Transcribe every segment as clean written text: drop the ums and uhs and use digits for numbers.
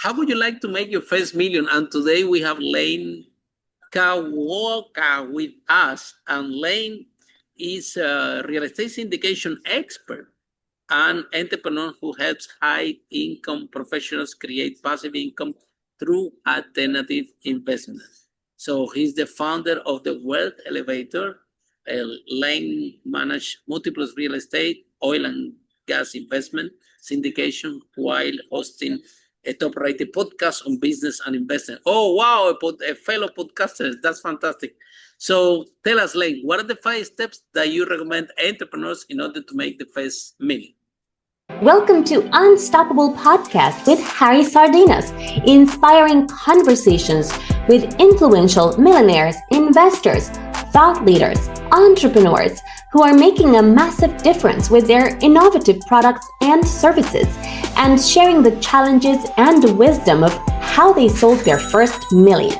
how would you like to make your first million? And today we have Lane Kawaoka with us. And Lane is a real estate syndication expert and entrepreneur who helps high income professionals create passive income through alternative investments. So he's the founder of the Wealth Elevator. Lane manage multiple real estate, oil and gas investment, syndication, while hosting a top-rated podcast on business and investment. Oh, wow, a fellow podcaster. That's fantastic. So tell us, Lane, what are the 5 steps that you recommend entrepreneurs in order to make the first million? Welcome to Unstoppable Podcast with Harry Sardinas, inspiring conversations with influential millionaires, investors, thought leaders, entrepreneurs who are making a massive difference with their innovative products and services, and sharing the challenges and the wisdom of how they sold their first million.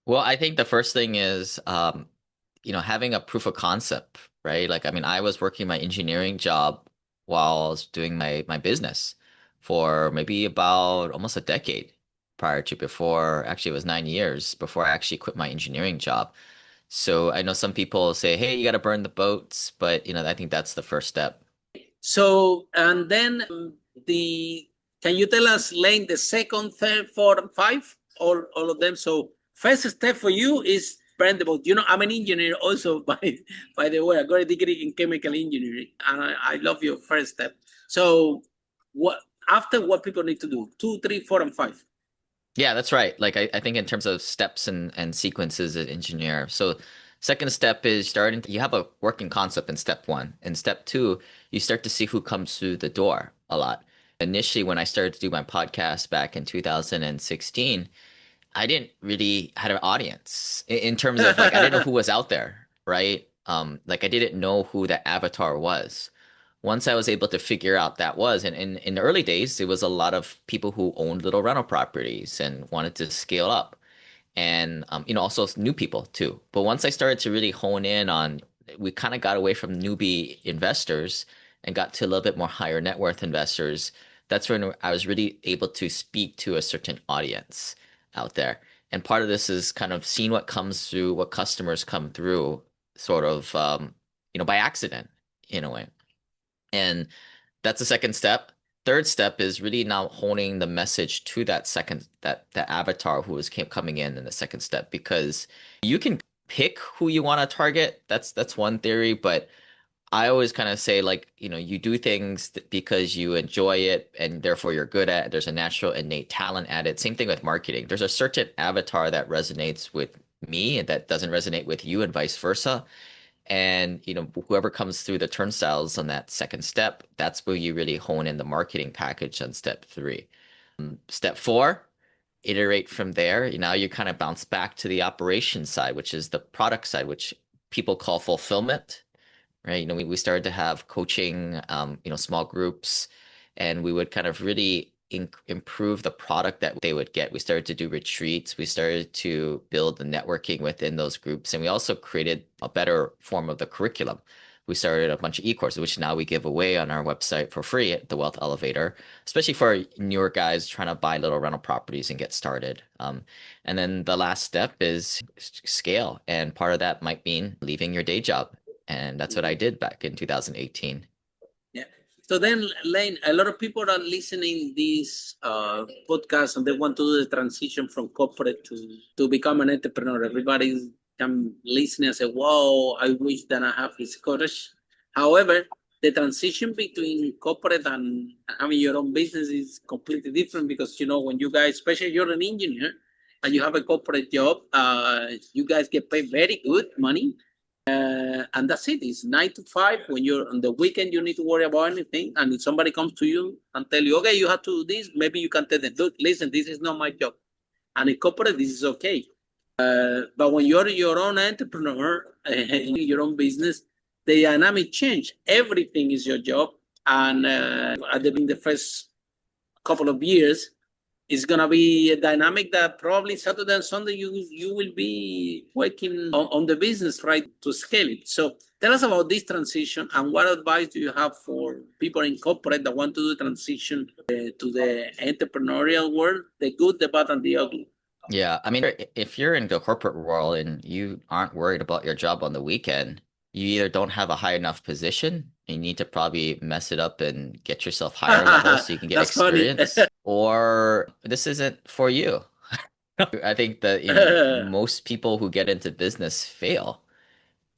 Well, I think the first thing is, having a proof of concept, right? Like, I mean, I was working my engineering job while I was doing my business for maybe about almost a decade prior to before, actually it was 9 years before I actually quit my engineering job. So I know some people say, hey, you got to burn the boats, but I think that's the first step. So, and then can you tell us, Lane, the second, third, fourth, and five, all of them? So first step for you is burn the boat. I'm an engineer also, by the way. I got a degree in chemical engineering, and I love your first step. So what people need to do? 2, 3, 4, and 5. Yeah, that's right. Like I think in terms of steps and sequences as an engineer. So second step is you have a working concept in step 1. In step 2, you start to see who comes through the door a lot. Initially, when I started to do my podcast back in 2016, I didn't really have an audience in terms of like, I didn't know who was out there, right? Like I didn't know who the avatar was. Once I was able to figure out that was, and in the early days, it was a lot of people who owned little rental properties and wanted to scale up, and also new people too. But once I started to really hone in on, we kind of got away from newbie investors and got to a little bit more higher net worth investors. That's when I was really able to speak to a certain audience out there. And part of this is kind of seeing what comes through, what customers come through, sort of, by accident in a way. And that's the second step. Third step is really now honing the message to that avatar who is coming in the second step, because you can pick who you want to target. That's one theory, but I always kind of say, like, you do things because you enjoy it and therefore you're good at it. There's a natural innate talent at it. Same thing with marketing. There's a certain avatar that resonates with me and that doesn't resonate with you, and vice versa. And, whoever comes through the turnstiles on that second step, that's where you really hone in the marketing package on step 3. Step 4, iterate from there. Now you kind of bounce back to the operations side, which is the product side, which people call fulfillment, right? We started to have coaching, small groups, and we would kind of really improve the product that they would get. We started to do retreats. We started to build the networking within those groups. And we also created a better form of the curriculum. We started a bunch of e-courses, which now we give away on our website for free at the Wealth Elevator, especially for newer guys trying to buy little rental properties and get started. And then the last step is scale. And part of that might mean leaving your day job. And that's what I did back in 2018. So then, Lane, a lot of people are listening this podcast and they want to do the transition from corporate to become an entrepreneur. Everybody's listening and say, wow, I wish that I have his courage. However, the transition between corporate and having your own business is completely different, because, when you guys, especially if you're an engineer and you have a corporate job, you guys get paid very good money. And that's it. It's 9 to 5. When you're on the weekend, you need to worry about anything. And if somebody comes to you and tell you, okay, you have to do this, maybe you can tell them, look, listen, this is not my job. And in corporate, this is okay. But when you're your own entrepreneur, your own business, the dynamic change. Everything is your job. And in the first couple of years, it's gonna be a dynamic that probably Saturday and Sunday you will be working on the business, right, to scale it. So tell us about this transition and what advice do you have for people in corporate that want to do transition to the entrepreneurial world, the good, the bad, and the ugly? Yeah, I mean, if you're in the corporate world and you aren't worried about your job on the weekend, you either don't have a high enough position, and you need to probably mess it up and get yourself higher level so you can get That's funny. experience, or this isn't for you. I think that, most people who get into business fail.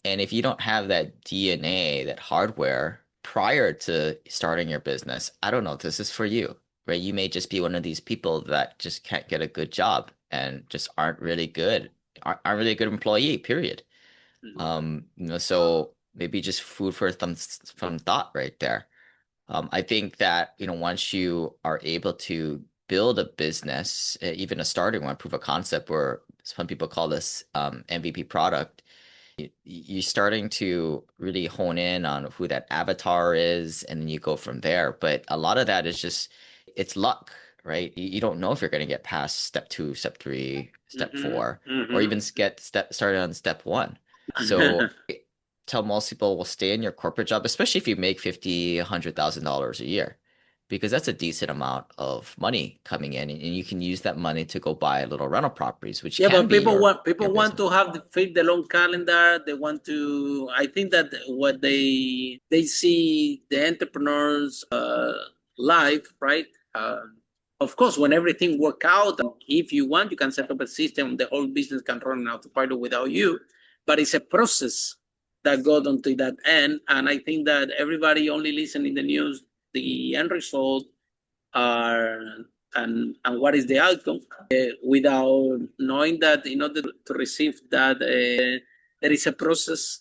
And if you don't have that DNA, that hardware prior to starting your business, I don't know if this is for you, right? You may just be one of these people that just can't get a good job and just aren't really aren't really a good employee, period. So maybe just food for some thought right there. I think that, once you are able to build a business, even a starting one, proof of concept, or some people call this MVP product, you're starting to really hone in on who that avatar is, and then you go from there. But a lot of that is just, it's luck, right? You don't know if you're going to get past step 2, step 3, step 4, or even get started on step 1. So tell most people will stay in your corporate job, especially if you make $50,000, $100,000 a year, because that's a decent amount of money coming in, and you can use that money to go buy little rental properties, which Yeah, can but be people want business. to have fit the long calendar. They want to. I think that what they see the entrepreneurs life, right? Of course, when everything work out, if you want, you can set up a system. The whole business can run autopilot without you, but it's a process that goes until that end. And I think that everybody only listen in the news the end result are and what is the outcome without knowing that in order to receive that there is a process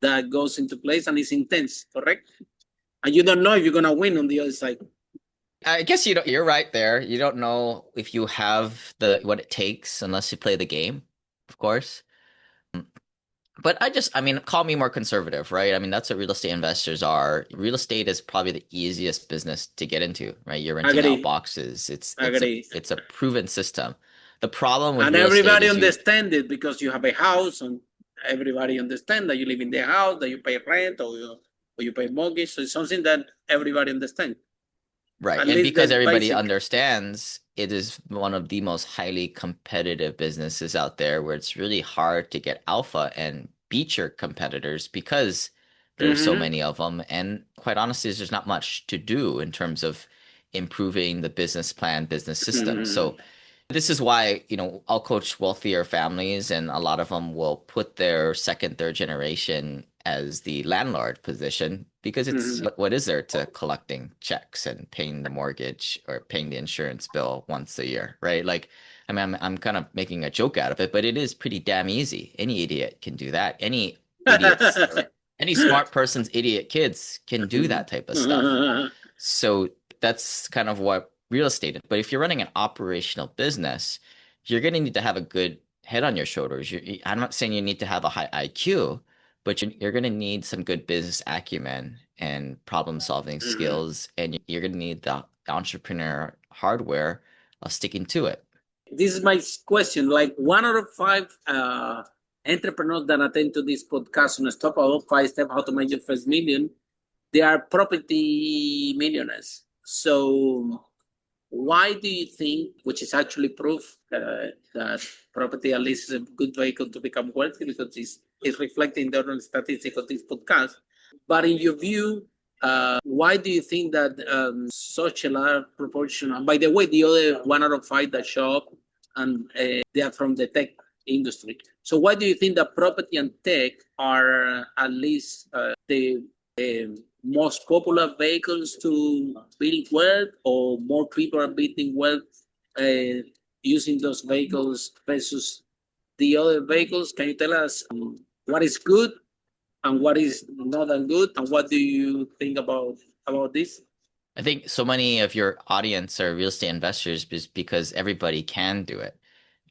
that goes into place and is intense, correct? And you don't know if you're gonna win on the other side. I guess you're right there. You don't know if you have what it takes unless you play the game, of course. But I mean, call me more conservative, right? I mean, that's what real estate investors are. Real estate is probably the easiest business to get into, right? You're renting out boxes. It's a proven system. The problem with And real estate everybody is understand it because you have a house and everybody understand that you live in the house, that you pay rent or you pay mortgage. So it's something that everybody understands. right. At And least because the everybody basic. understands, it is one of the most highly competitive businesses out there, where it's really hard to get alpha and beat your competitors because there's so many of them. And quite honestly, there's not much to do in terms of improving the business plan, business system. So this is why, I'll coach wealthier families, and a lot of them will put their second, third generation as the landlord position, because it's what is there to collecting checks and paying the mortgage or paying the insurance bill once a year, right? Like, I mean, I'm kind of making a joke out of it, but it is pretty damn easy. Any idiot can do that. Any idiots, any smart person's idiot kids can do that type of stuff. So that's kind of what real estate is. But if you're running an operational business, you're going to need to have a good head on your shoulders. I'm not saying you need to have a high IQ, but you're going to need some good business acumen and problem solving skills, and you're going to need the entrepreneur hardware of sticking to it. This is my question. Like 1 out of 5 entrepreneurs that attend to this podcast on Stop About 5 Step How to Make Your First Million, they are property millionaires. So why do you think, which is actually proof that property at least is a good vehicle to become wealthy, because it's reflecting the other statistics of this podcast. But in your view, why do you think that such a large proportion, and by the way, the other 1 out of 5 that show up, and they are from the tech industry. So why do you think that property and tech are at least the most popular vehicles to build wealth, or more people are building wealth using those vehicles versus the other vehicles? Can you tell us what is good and what is not that good, and what do you think about this? I think so many of your audience are real estate investors because everybody can do it.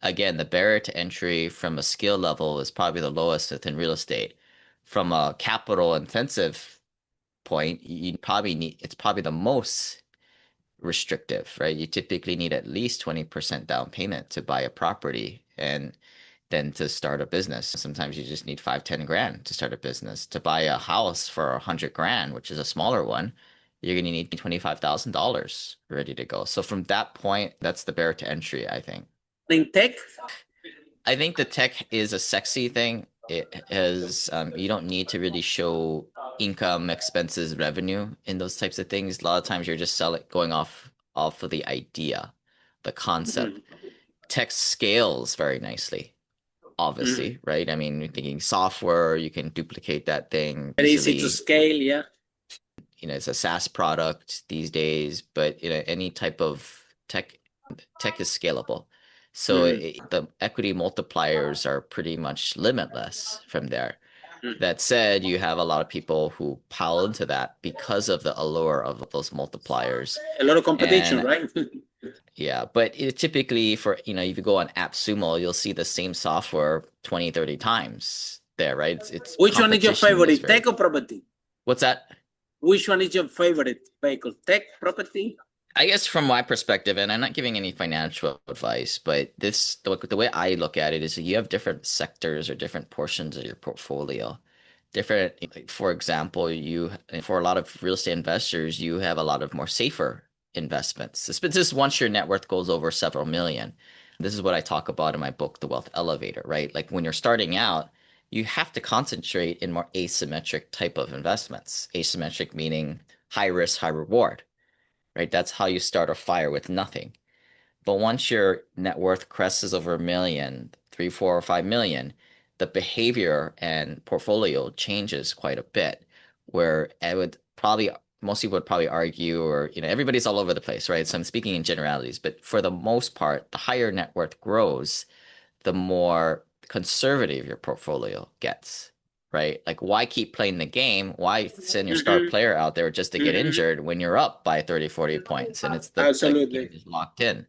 Again, the barrier to entry from a skill level is probably the lowest within real estate. From a capital intensive point, it's probably the most restrictive, right? You typically need at least 20% down payment to buy a property and then to start a business. Sometimes you just need 5, 10 grand to start a business. To buy a house for 100 grand, which is a smaller one, you're going to need $25,000 ready to go. So from that point, that's the barrier to entry, I think. In tech? I think the tech is a sexy thing. It has, you don't need to really show income, expenses, revenue in those types of things. A lot of times you're just going off of the idea, the concept. Tech scales very nicely, obviously, right? I mean, you're thinking software, you can duplicate that thing Very easily. easy to scale, yeah. It's a SaaS product these days, but any type of tech is scalable. So the equity multipliers are pretty much limitless from there. That said, you have a lot of people who pile into that because of the allure of those multipliers. A lot of competition, right? Yeah, but typically for, if you go on AppSumo, you'll see the same software 20, 30 times there, right? Which one is your favorite, tech or property? What's that? Which one is your favorite vehicle, tech, property? I guess from my perspective, and I'm not giving any financial advice, but the way I look at it is you have different sectors or different portions of your portfolio. For example, for a lot of real estate investors, you have a lot of more safer investments. This is once your net worth goes over several million. This is what I talk about in my book, The Wealth Elevator, right? Like when you're starting out, you have to concentrate in more asymmetric type of investments. Asymmetric meaning high risk, high reward, right? That's how you start a fire with nothing. But once your net worth crests over a million, 3, 4, or 5 million, the behavior and portfolio changes quite a bit. Where most people would probably argue, or everybody's all over the place, right? So I'm speaking in generalities, but for the most part, the higher net worth grows, the more conservative your portfolio gets, right? Like, why keep playing the game? Why send your star player out there just to get injured when you're up by 30, 40 points and it's the game is locked in?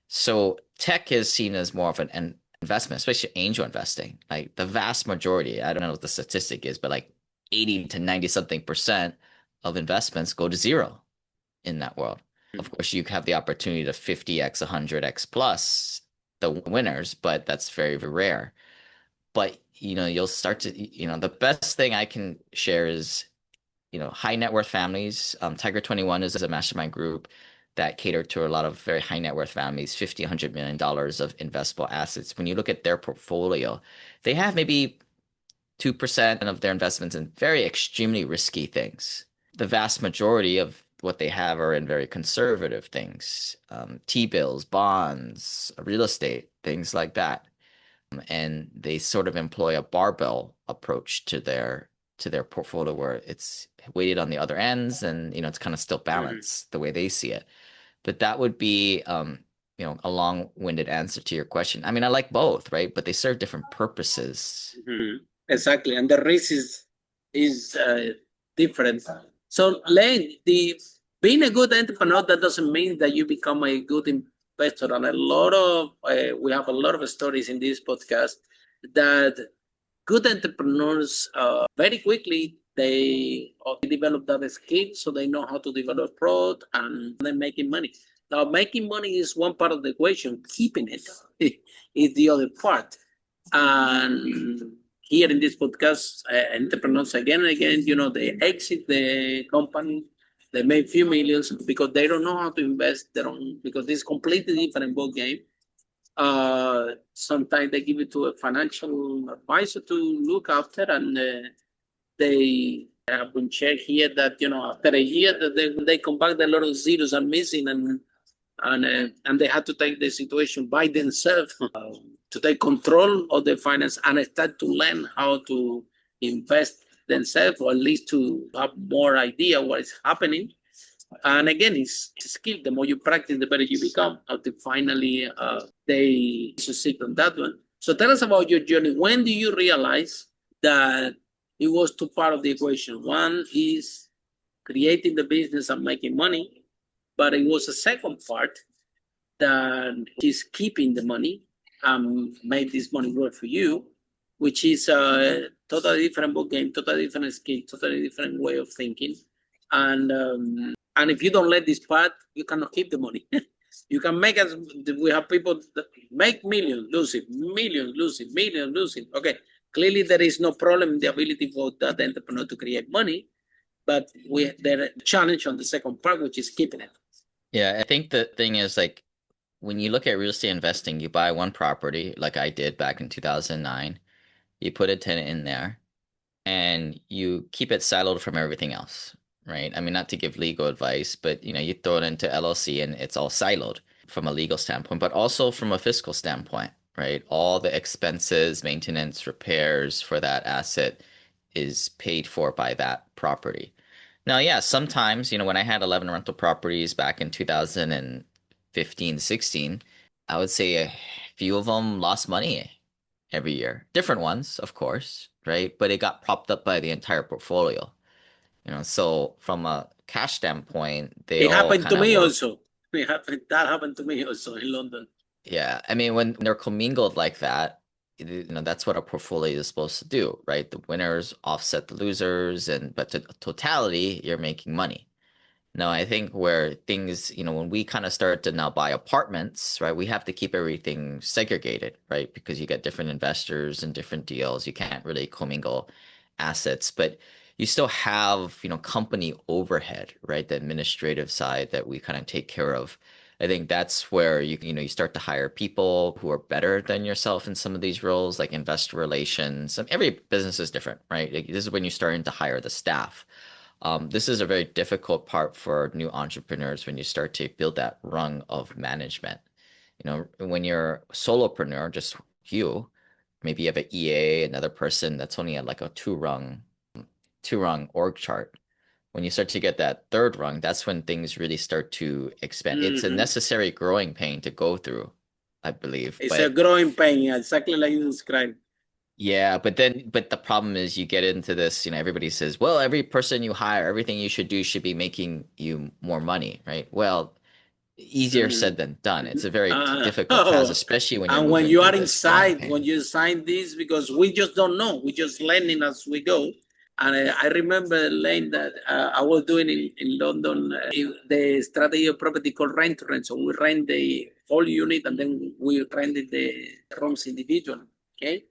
So tech is seen as more of an investment, especially angel investing. Like the vast majority, I don't know what the statistic is, but like 80 to 90 something percent of investments go to zero in that world. Of course, you have the opportunity to 50x, 100x plus the winners, but that's very, very rare. But you'll start to, the best thing I can share is, high net worth families. Tiger 21 is a mastermind group that cater to a lot of very high net worth families, $50, $100 million of investable assets. When you look at their portfolio, they have maybe 2% of their investments in very extremely risky things. The vast majority of what they have are in very conservative things, T-bills, bonds, real estate, things like that. And they sort of employ a barbell approach to their portfolio where it's weighted on the other ends and it's kind of still balanced the way they see it. But that would be a long-winded answer to your question. I mean, I like both, right? But they serve different purposes. Exactly, and the risk is different. So Lane, being a good entrepreneur, that doesn't mean that you become a good investor. And we have a lot of stories in this podcast that good entrepreneurs very quickly they develop that skill, so they know how to develop product and then making money. Now, making money is one part of the equation. Keeping it is the other part. And here in this podcast, entrepreneurs again and again, they exit the company, they make few millions because they don't know how to invest their own, because it's completely different ball game. Sometimes they give it to a financial advisor to look after, and they have been checked here that after a year that they come back, a lot of zeros are missing, and they had to take the situation by themselves to take control of the finance and start to learn how to invest themselves, or at least to have more idea what is happening. And again, it's a skill. The more you practice, the better you become, until finally they succeed on that one. So tell us about your journey. When do you realize that it was two parts of the equation? One is creating the business and making money, but it was a second part that is keeping the money and make this money work for you, which is a totally different book game, totally different skill, totally different way of thinking. And And if you don't let this path, you cannot keep the money. You can make us, we have people that make millions, lose it, millions, lose it, millions, lose it. Okay, clearly there is no problem in the ability for that entrepreneur to create money, but there's a challenge on the second part, which is keeping it. Yeah, I think the thing is like when you look at real estate investing, you buy one property like I did back in 2009, you put a tenant in there, and you keep it siloed from everything else, right? I mean, not to give legal advice, but you throw it into LLC and it's all siloed from a legal standpoint, but also from a fiscal standpoint, right? All the expenses, maintenance, repairs for that asset is paid for by that property. Now, yeah, sometimes, when I had 11 rental properties back in 2015, 16, I would say a few of them lost money every year. Different ones, of course, right? But it got propped up by the entire portfolio. So from a cash standpoint, they It all happened to kind of me work. also. That happened to me also in London. Yeah, I mean, when they're commingled like that, that's what a portfolio is supposed to do, right? The winners offset the losers, but to totality, you're making money. No, I think where things, when we kind of start to now buy apartments, right, we have to keep everything segregated, right? Because you get different investors and different deals. You can't really commingle assets, but you still have, company overhead, right? The administrative side that we kind of take care of. I think that's where you start to hire people who are better than yourself in some of these roles, like investor relations. Every business is different, right? Like, this is when you're starting to hire the staff. This is a very difficult part for new entrepreneurs when you start to build that rung of management. When you're a solopreneur, just you, maybe you have an EA, another person that's only at like a two rung org chart. When you start to get that third rung, that's when things really start to expand. It's a necessary growing pain to go through, I believe. It's a growing pain, exactly like you described. Yeah, but the problem is you get into this, everybody says, well, every person you hire, everything you should do should be making you more money, right? Well, easier said than done. It's a very difficult task, especially when you're And when moving you through are this growing inside, when pain. you sign this, because we just don't know, we just learning as we go. And I remember, Lane, that I was doing in London the strategy of property called rent to rent. So we rent the whole unit and then we rented the rooms individually. Okay.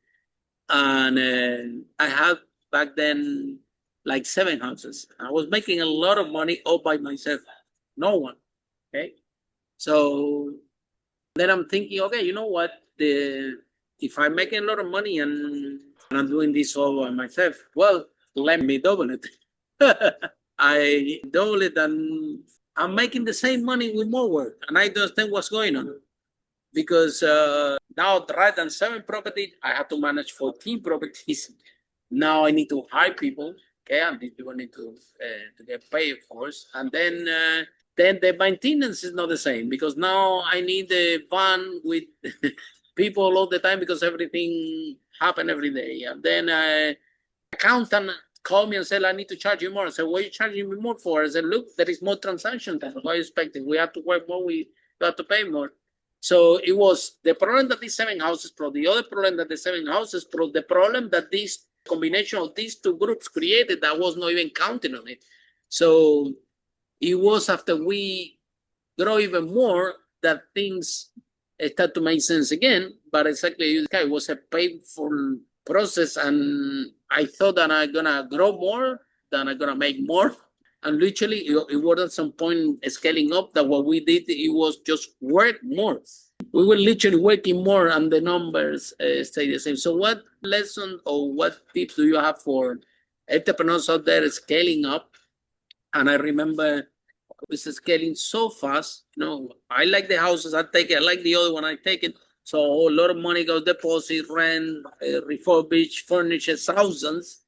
And I had back then like 7 houses. I was making a lot of money all by myself. No one. Okay. So then I'm thinking, okay, you know what? If I'm making a lot of money and I'm doing this all by myself, well, let me double it. I double it and I'm making the same money with more work, and I don't understand what's going on. Because now, rather than 7 properties, I have to manage 14 properties. Now I need to hire people. Okay, and these people need to get paid, of course. And then the maintenance is not the same because now I need a van with people all the time because everything happen every day. And then accountant called me and said, I need to charge you more. I said, what are you charging me more for? I said, look, there is more transaction than what I expected. We have to work more. We have to pay more. So it was the problem that these 7 houses brought, the other problem that the 7 houses brought, the problem that this combination of these 2 groups created that was not even counting on it. So it was after we grow even more that things start to make sense again. But exactly, it was a painful process, and I thought that I'm gonna grow more, that I'm gonna make more. And literally, it was at some point scaling up that what we did, it was just work more. We were literally working more and the numbers stay the same. So what lesson or what tips do you have for entrepreneurs out there scaling up? And I remember it's scaling so fast. I like the houses, I take it. I like the other one, I take it. So a lot of money goes deposit, rent, refurbish, furniture, thousands.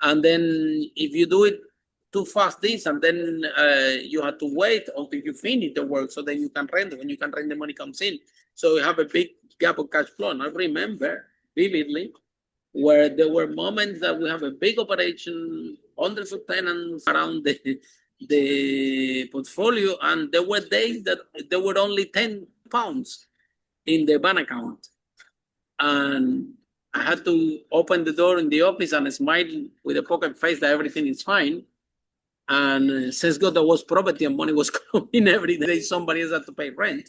And then if you do it too fast this, and then you have to wait until you finish the work so then you can rent. When you can rent, the money comes in. So you have a big gap of cash flow. And I remember vividly where there were moments that we have a big operation, hundreds of tenants around the portfolio, and there were days that there were only £10 in the bank account. And I had to open the door in the office and smile with a poker face that everything is fine. And since God there was property and money was coming every day, somebody else had to pay rent.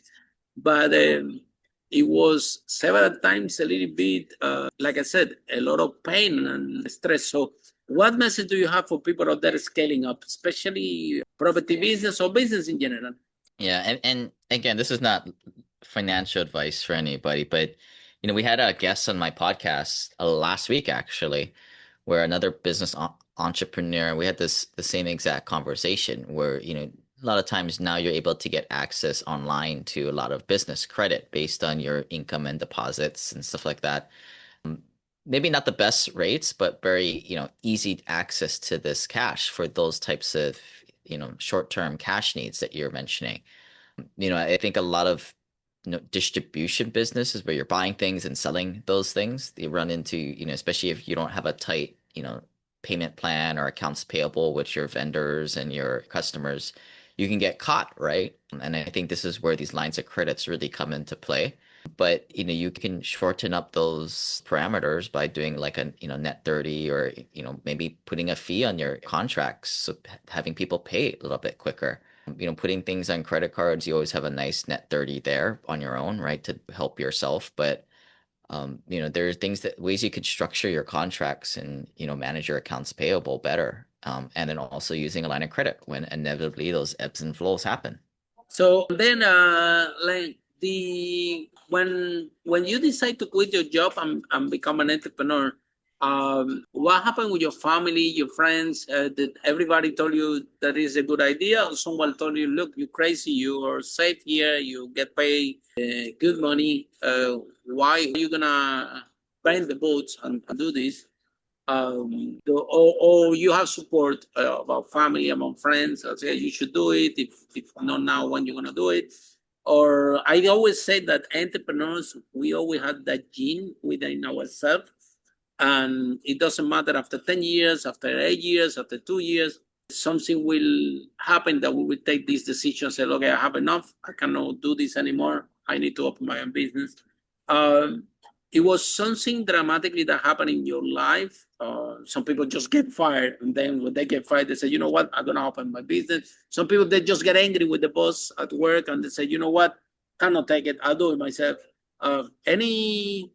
But it was several times a little bit, like I said, a lot of pain and stress. So what message do you have for people out there scaling up, especially property business or business in general? Yeah, and again, this is not financial advice for anybody, but we had a guest on my podcast last week actually, where another business entrepreneur, we had the same exact conversation where, a lot of times now you're able to get access online to a lot of business credit based on your income and deposits and stuff like that. Maybe not the best rates, but very, easy access to this cash for those types of, short-term cash needs that you're mentioning. I think a lot of distribution businesses where you're buying things and selling those things, they run into, especially if you don't have a tight, payment plan or accounts payable with your vendors and your customers, you can get caught, right? And I think this is where these lines of credits really come into play. But you can shorten up those parameters by doing like a net 30, or maybe putting a fee on your contracts, so having people pay a little bit quicker. Putting things on credit cards, you always have a nice net 30 there on your own, right, to help yourself. But there are ways you could structure your contracts and manage your accounts payable better, and then also using a line of credit when inevitably those ebbs and flows happen. So then, like when you decide to quit your job and become an entrepreneur, what happened with your family, your friends? Did everybody told you that is a good idea, or someone told you, "Look, you crazy, you are safe here, you get paid good money. Why are you gonna burn the boats and do this?" Or you have support about family, among friends. I say you should do it. If not now, when you're gonna do it? Or I always say that entrepreneurs, we always have that gene within ourselves, and it doesn't matter after 10 years, after 8 years, after 2 years, something will happen that we will take this decision. Say, okay, I have enough. I cannot do this anymore. I need to open my own business. It was something dramatically that happened in your life. Some people just get fired, and then when they get fired, they say, "You know what? I'm gonna open my business." Some people they just get angry with the boss at work, and they say, "You know what? Cannot take it. I'll do it myself." Any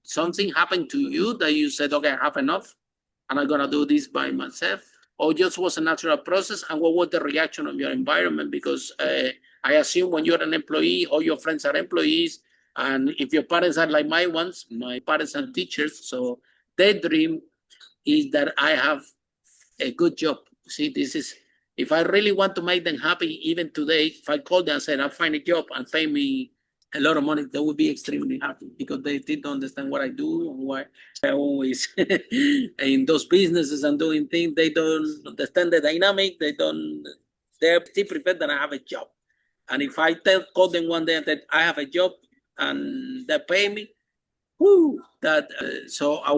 something happened to you that you said, "Okay, I have enough, and I'm gonna do this by myself," or just was a natural process? And what was the reaction of your environment? Because I assume when you're an employee, all your friends are employees. And if your parents are like my ones, my parents are teachers, so their dream is that I have a good job. See, this is, if I really want to make them happy, even today, if I call them and say, I'll find a job and pay me a lot of money, they would be extremely happy because they didn't understand what I do and why I always in those businesses and doing things, they don't understand the dynamic, they still prefer that I have a job. And if I call them one day that I have a job, and they pay me. Woo, that so I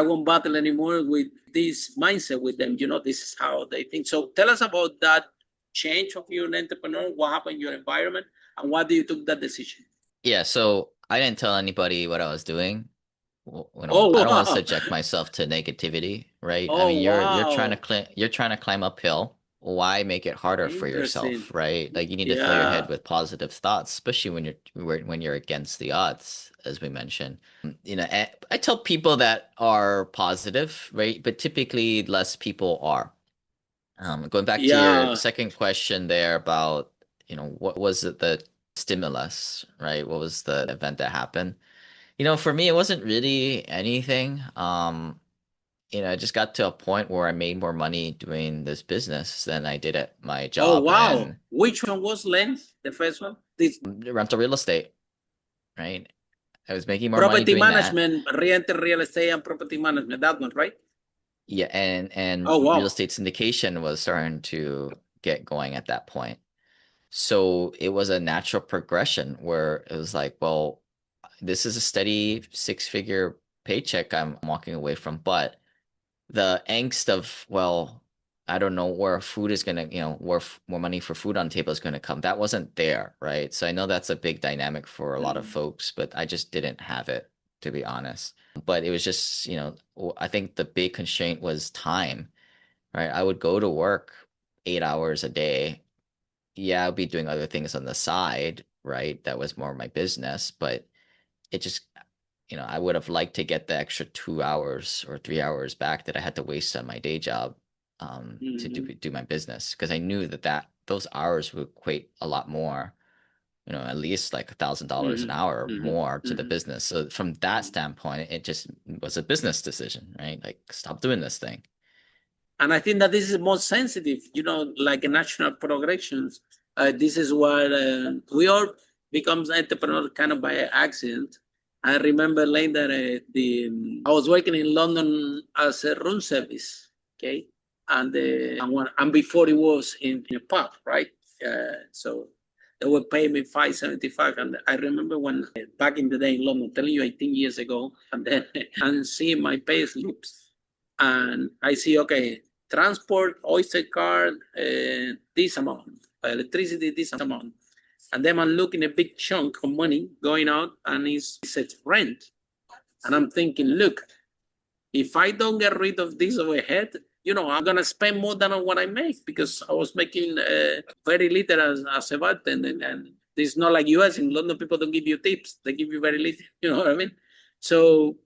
won't battle anymore with this mindset with them. This is how they think. So tell us about that change of your entrepreneur. What happened in your environment, and why do you took that decision? Yeah, so I didn't tell anybody what I was doing. Oh I don't want to wow! subject myself to negativity, right? I Oh mean, wow! you're trying to climb uphill. Why make it harder for Interesting. yourself, right? Like you need to fill your head Yeah. with positive thoughts, especially when you're against the odds, as we mentioned. I tell people that are positive, right? But typically less people are. Going back to your Yeah. second question there about, what was it, the stimulus, right? What was the event that happened? For me, it wasn't really anything. I just got to a point where I made more money doing this business than I did at my Oh job, wow! and Which one was Lens? The first one? This rental real estate, right? I was making more money property doing that. management, rental real estate, and property management. That one, right? Yeah, and Oh real wow! estate syndication was starting to get going at that point. So it was a natural progression where it was like, well, this is a steady six-figure paycheck I'm walking away from, but the angst of, well, I don't know where food is gonna, where more money for food on the table is gonna come. That wasn't there, right? So I know that's a big dynamic for a lot of folks, but I just didn't have it, to be honest. But it was just, I think the big constraint was time. right? I would go to work 8 hours a day. Yeah, I'll be doing other things on the side, right? That was more my business, but it just, I would have liked to get the extra 2 hours or 3 hours back that I had to waste on my day job to do my business, because I knew that those hours would equate a lot more, at least like $1,000 an hour more to the business. So from that standpoint, it just was a business decision, right? Like, stop doing this thing. And I think that this is more sensitive, like a national progressions. This is what we all becomes entrepreneur kind of by accident. I remember later I was working in London as a room service, okay, and before it was in a pub, right? So they would pay me $5.75, and I remember when back in the day in London, telling you 18 years ago, and then and seeing my pay slips, and I see, okay, transport, oyster card, this amount, electricity, this amount. And then I'm looking a big chunk of money going out, and it says rent. And I'm thinking, look, if I don't get rid of this overhead, I'm going to spend more than what I make, because I was making very little as a bartender. And it's not like US. In London, people don't give you tips. They give you very little. You know what I mean? So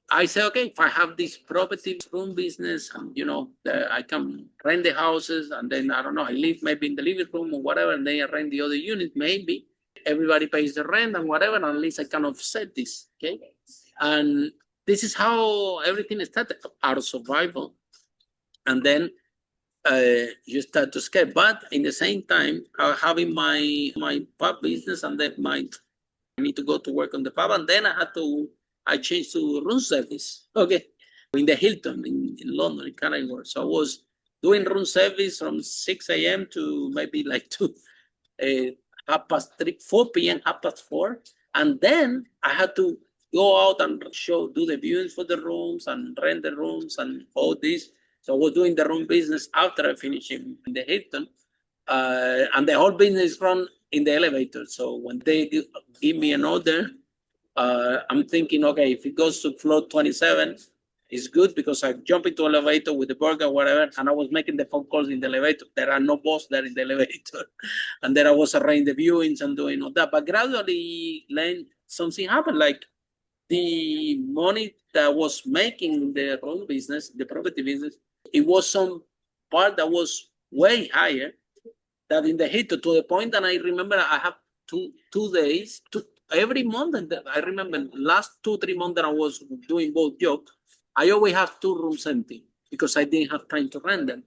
I say, okay, if I have this property room business, and I can rent the houses, and then I don't know, I live maybe in the living room or whatever, and then I rent the other unit. Maybe everybody pays the rent and whatever, and at least I can offset this. Okay, and this is how everything started, out of survival, and then you start to scale. But in the same time, having my pub business, and then I need to go to work on the pub, and then I changed to room service. Okay, in the Hilton in London, in Canary Wharf. So I was doing room service from 6 a.m. to maybe like 3, 4 p.m., 4:30, and then I had to go out and do the viewings for the rooms and rent the rooms and all this. So I was doing the room business after I finished in the Hilton, and the whole business run in the elevator. So when they give me an order, I'm thinking, okay, if it goes to floor 27, it's good, because I jump into the elevator with the burger, whatever, and I was making the phone calls in the elevator. There are no boss there in the elevator. And then I was arranging the viewings and doing all that. But gradually, Lane, something happened. Like, the money that I was making the room business, the property business, it was some part that was way higher than in the hit, to the point that I remember I have two days, every month. And I remember last 2-3 months that I was doing both jobs, I always have 2 rooms empty, because I didn't have time to rent them.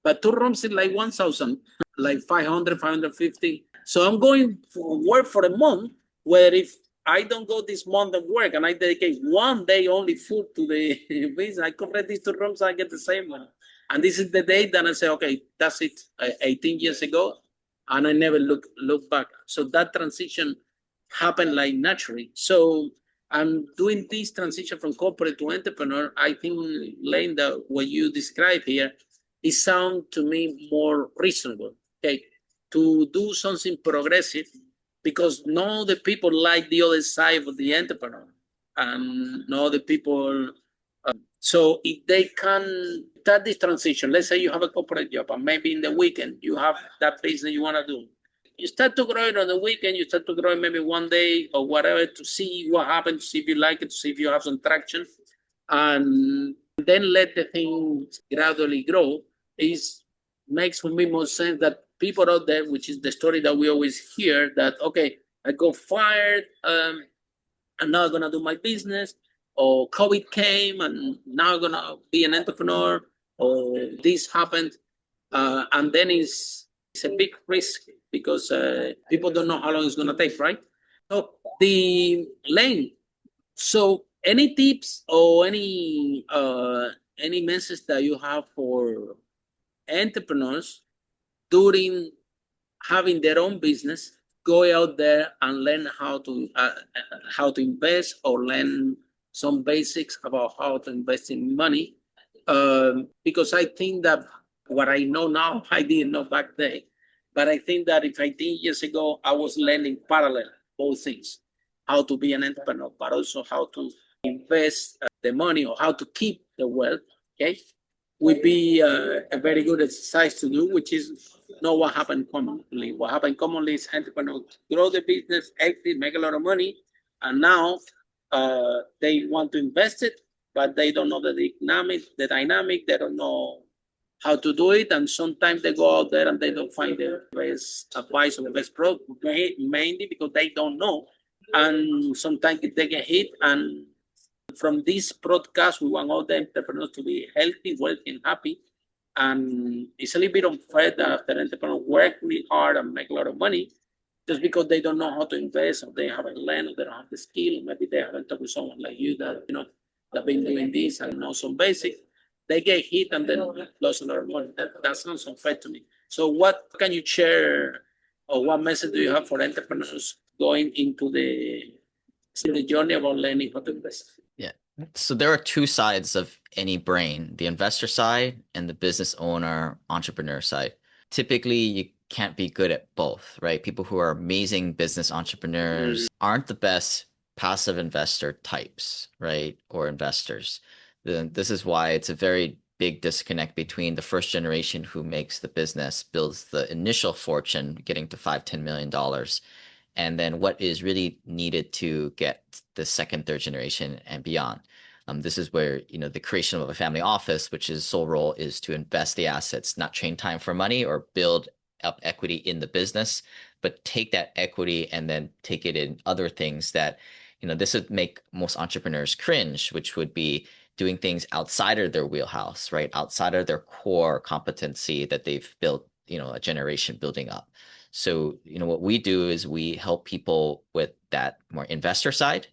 But 2 rooms is like 1,000, like 500, 550. So I'm going for work for a month, where if I don't go this month of work and I dedicate 1 day only food to the business, I could rent these 2 rooms, I get the same one. And this is the day that I say, okay, that's it, 18 years ago, and I never look back. So that transition happened like naturally. So I'm doing this transition from corporate to entrepreneur. I think, Lane, that what you describe here, it sounds to me more reasonable, okay, to do something progressive, because no, the people like the other side of the entrepreneur, and no, the people. So if they can start this transition, let's say you have a corporate job, and maybe in the weekend you have that business you want to do. You start to grow it on the weekend, you start to grow it maybe 1 day or whatever, to see what happens, to see if you like it, to see if you have some traction, and then let the thing gradually grow. Makes for me more sense that people out there, which is the story that we always hear, that, okay, I got fired, I'm now going to do my business, or COVID came and now I'm going to be an entrepreneur, or this happened. And then it's a big risk, because people don't know how long it's going to take, right? So the Lane, so any tips or any message that you have for entrepreneurs during having their own business, go out there and learn how to invest, or learn some basics about how to invest in money, because I think that what I know now, I didn't know back then. But I think that if 18 years ago, I was learning parallel both things, how to be an entrepreneur, but also how to invest the money, or how to keep the wealth, okay? would be a very good exercise to do, which is know what happened commonly. What happened commonly is entrepreneurs grow the business, exit, make a lot of money, and now they want to invest it, but they don't know the dynamic. They don't know how to do it, and sometimes they go out there and they don't find the best advice or the best product, mainly because they don't know, and sometimes they get hit. And from this broadcast, we want all the entrepreneurs to be healthy, wealthy, and happy. And it's a little bit unfair that the entrepreneurs work really hard and make a lot of money just because they don't know how to invest, or they haven't learned, or they don't have the skill, or maybe they haven't talked with someone like you that that been doing this and know some basics. They get hit and then lose a lot of money. That sounds unfair to me. So, what can you share, or what message do you have for entrepreneurs going into the journey about learning how to invest? Yeah. So there are two sides of any brain, the investor side and the business owner, entrepreneur side. Typically, you can't be good at both, right? People who are amazing business entrepreneurs aren't the best passive investor types, right? Or investors. This is why it's a very big disconnect between the first generation who makes the business, builds the initial fortune, getting to $5-10 million, and then what is really needed to get the second, third generation and beyond. This is where, the creation of a family office, which is sole role is to invest the assets, not train time for money or build up equity in the business, but take that equity and then take it in other things that, this would make most entrepreneurs cringe, which would be doing things outside of their wheelhouse, right? Outside of their core competency that they've built, a generation building up. So, what we do is we help people with that more investor side.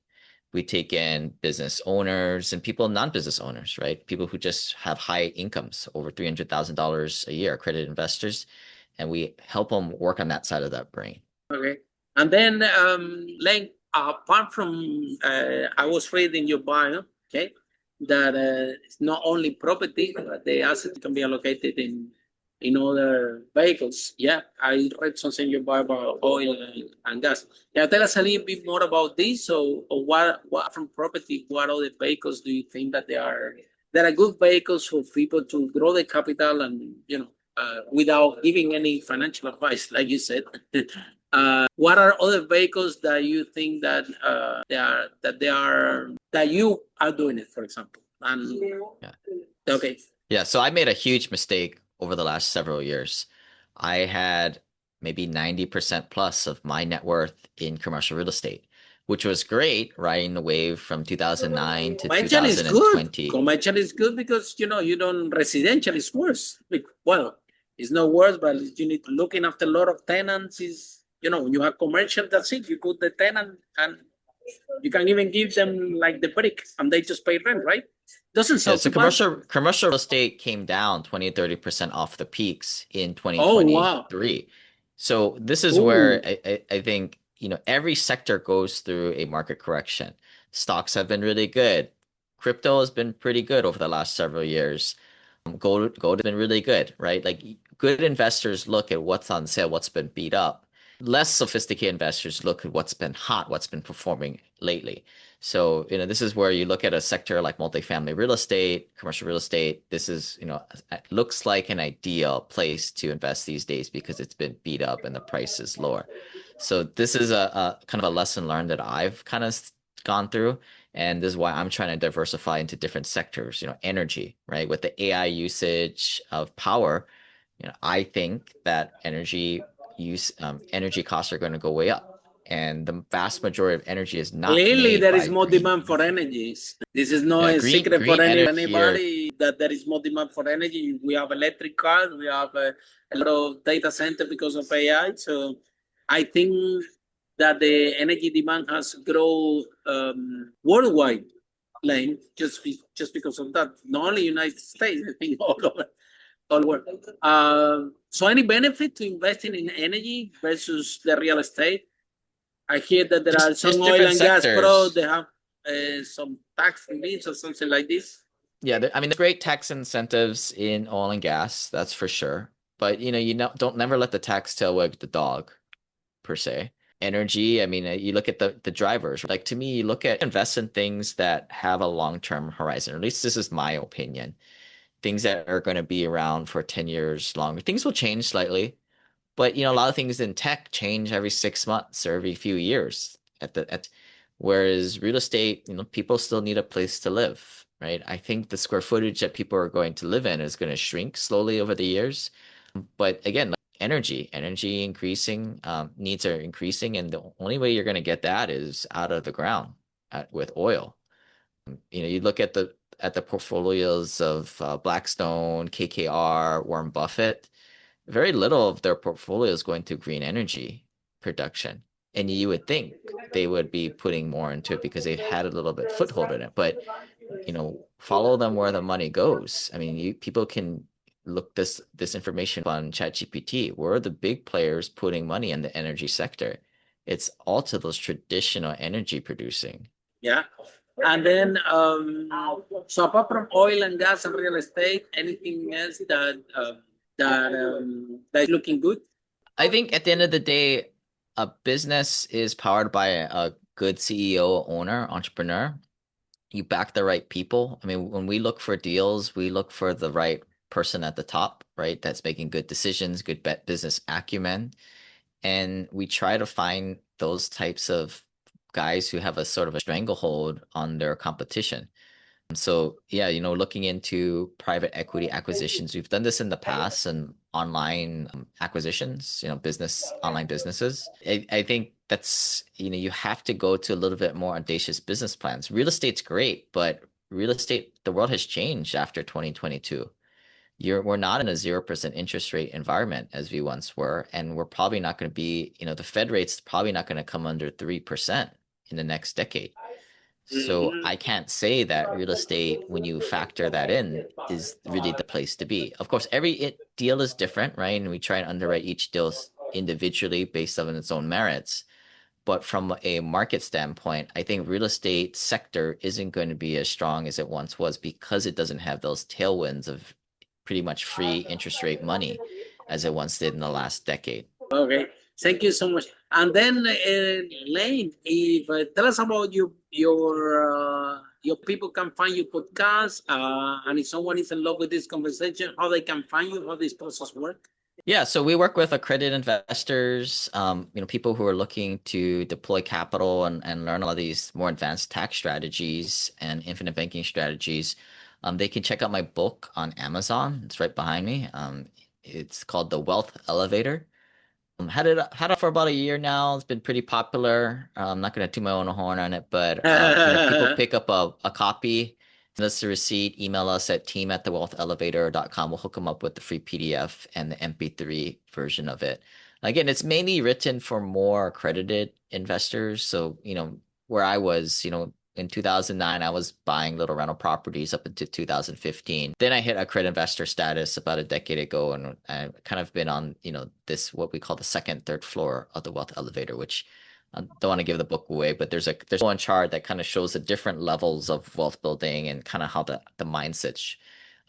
We take in business owners and people, non-business owners, right? People who just have high incomes, over $300,000 a year, accredited investors, and we help them work on that side of that brain. Okay. And then, Lane, apart from, I was reading your bio, okay, that it's not only property, but the assets can be allocated in other vehicles. Yeah, I read something in your bio about oil and gas. Can you tell us a little bit more about this? So, or what from property, what other vehicles do you think that there are good vehicles for people to grow their capital and, without giving any financial advice, like you said? What are other vehicles that you think that you are doing it, for example? And Yeah. Okay. Yeah, so I made a huge mistake over the last several years. I had maybe 90% plus of my net worth in commercial real estate, which was great, riding the wave from 2009 to Commercial is 2020. good. Commercial is good because you don't. Residential is worse. Well, it's not worse, but you need to looking after a lot of tenants. When you have commercial, that's it. You put the tenant, and you can even give them like the brick, and they just pay rent, right? Doesn't sound so too bad. commercial real estate came down 20-30% off the peaks in 2023. Oh, wow. So this is where I think, every sector goes through a market correction. Stocks have been really good. Crypto has been pretty good over the last several years. Gold has been really good, right? Like, good investors look at what's on sale, what's been beat up. Less sophisticated investors look at what's been hot, what's been performing lately. So, this is where you look at a sector like multifamily real estate, commercial real estate. This is, it looks like an ideal place to invest these days because it's been beat up and the price is lower. So this is a kind of a lesson learned that I've kind of gone through. And this is why I'm trying to diversify into different sectors, energy, right? With the AI usage of power, I think that energy costs are going to go way up. And the vast majority of energy is not Clearly, made there by is more green demand for energy. This is not Yeah, a green- secret green for energy anybody that there is more demand for energy. We have electric cars, we have a lot of data center because of AI. So I think that the energy demand has grown worldwide, Lane, just because of that. Not only United States, I think all over the world. So any benefit to investing in energy versus the real estate? I hear that there are some just oil different and gas sectors. pros. They have some tax reliefs or something like this. Yeah, there's great tax incentives in oil and gas, that's for sure. But don't never let the tax tail wag the dog, per se. Energy, you look at the drivers. Like, to me, you look at invest in things that have a long-term horizon. At least this is my opinion. things that are going to be around for 10 years longer. Things will change slightly, but a lot of things in tech change every 6 months or every few years whereas real estate, people still need a place to live, right? I think the square footage that people are going to live in is going to shrink slowly over the years. But again, like energy increasing, needs are increasing, and the only way you're going to get that is out of the ground with oil. You look at the portfolios of Blackstone, KKR, Warren Buffett. Very little of their portfolio is going to green energy production, and you would think they would be putting more into it because they've had a little bit foothold in it. But follow them where the money goes. I mean, people can look this information on ChatGPT. Where are the big players putting money in the energy sector? It's all to those traditional energy producing. Yeah. And then, so apart from oil and gas and real estate, anything else that is looking good? I think at the end of the day, a business is powered by a good CEO, owner, entrepreneur. You back the right people. I mean, when we look for deals, we look for the right person at the top, right? That's making good decisions, good business acumen. And we try to find those types of guys who have a sort of a stranglehold on their competition. So yeah, looking into private equity acquisitions, we've done this in the past and online acquisitions, online businesses. I think that's, you have to go to a little bit more audacious business plans. Real estate's great, but real estate, the world has changed after 2022. We're not in a 0% interest rate environment as we once were, and we're probably not going to be, the Fed rate's probably not going to come under 3% in the next decade. So I can't say that real estate, when you factor that in, is really the place to be. Of course, every deal is different, right? And we try and underwrite each deal individually based on its own merits. But from a market standpoint, I think real estate sector isn't going to be as strong as it once was because it doesn't have those tailwinds of pretty much free interest rate money as it once did in the last decade. Okay, thank you so much. And then, Lane, if tell us about your people can find your podcast, and if someone is in love with this conversation, how they can find you, how this process work. Yeah, so we work with accredited investors, people who are looking to deploy capital and learn all these more advanced tax strategies and infinite banking strategies. They can check out my book on Amazon. It's right behind me. It's called The Wealth Elevator. Had it for about a year now. It's been pretty popular. I'm not going to toot my own horn on it, but people pick up a copy, send us a receipt, email us at team@thewealthelevator.com. We'll hook them up with the free PDF and the MP3 version of it. Again, it's mainly written for more accredited investors. So, where I was, in 2009, I was buying little rental properties up until 2015. Then I hit accredited investor status about a decade ago, and I've kind of been on, this what we call the second, third floor of the wealth elevator, which I don't want to give the book away, but there's one chart that kind of shows the different levels of wealth building and kind of how the mindset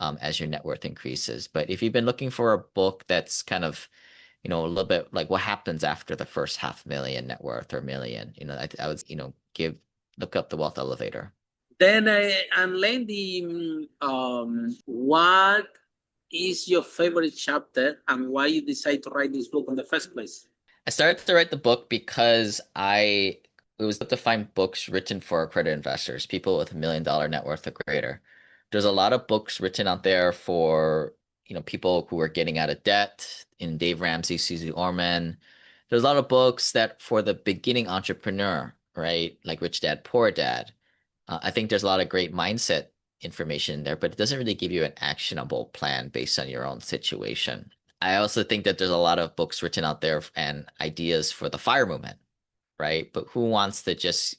as your net worth increases. But if you've been looking for a book that's kind of a little bit like what happens after the first $500,000 net worth or million, I would look up The Wealth Elevator. Then, and Lane, what is your favorite chapter and why you decide to write this book in the first place? I started to write the book because it was to find books written for accredited investors, people with $1 million net worth or greater. There's a lot of books written out there for, people who are getting out of debt, in Dave Ramsey, Susie Orman. There's a lot of books that for the beginning entrepreneur, right? Like Rich Dad, Poor Dad. I think there's a lot of great mindset information there, but it doesn't really give you an actionable plan based on your own situation. I also think that there's a lot of books written out there and ideas for the FIRE movement, right? But who wants to just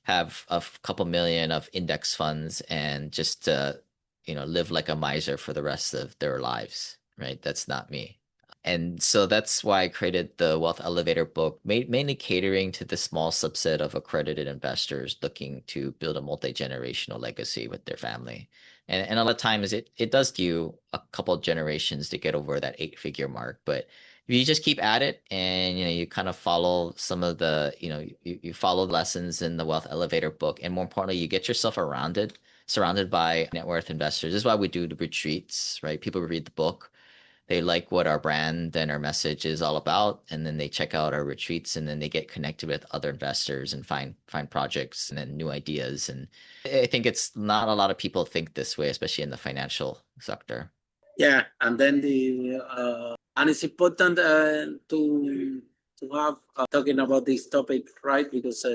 have a couple million of index funds and just live like a miser for the rest of their lives, right? That's not me. And so that's why I created the Wealth Elevator book, mainly catering to the small subset of accredited investors looking to build a multi-generational legacy with their family. And a lot of times it does give you a couple of generations to get over that 8-figure mark. But if you just keep at it and you kind of follow some of the, you follow lessons in the Wealth Elevator book, and more importantly, you get yourself around it surrounded by net worth investors. This is why we do the retreats, right? People read the book, they like what our brand and our message is all about, and then they check out our retreats, and then they get connected with other investors and find projects and then new ideas. And I think it's not a lot of people think this way, especially in the financial sector. Yeah, and then and it's important to have talking about this topic, right? Because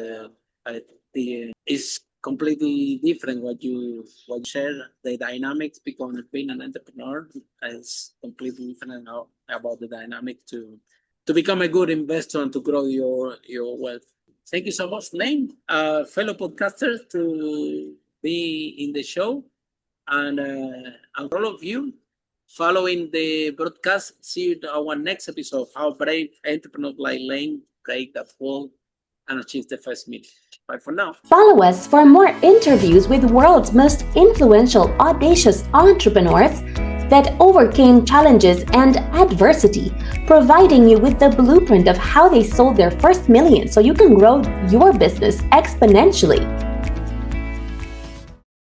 it's completely different what you share. The dynamics because being an entrepreneur is completely different about the dynamic to become a good investor and to grow your wealth. Thank you so much, Lane, fellow podcasters, to be in the show, and all of you following the broadcast. See you in our next episode. How brave entrepreneurs like Lane break that wall and achieve the first million. Bye for now. Follow us for more interviews with world's most influential, audacious entrepreneurs that overcame challenges and adversity, providing you with the blueprint of how they sold their first million so you can grow your business exponentially.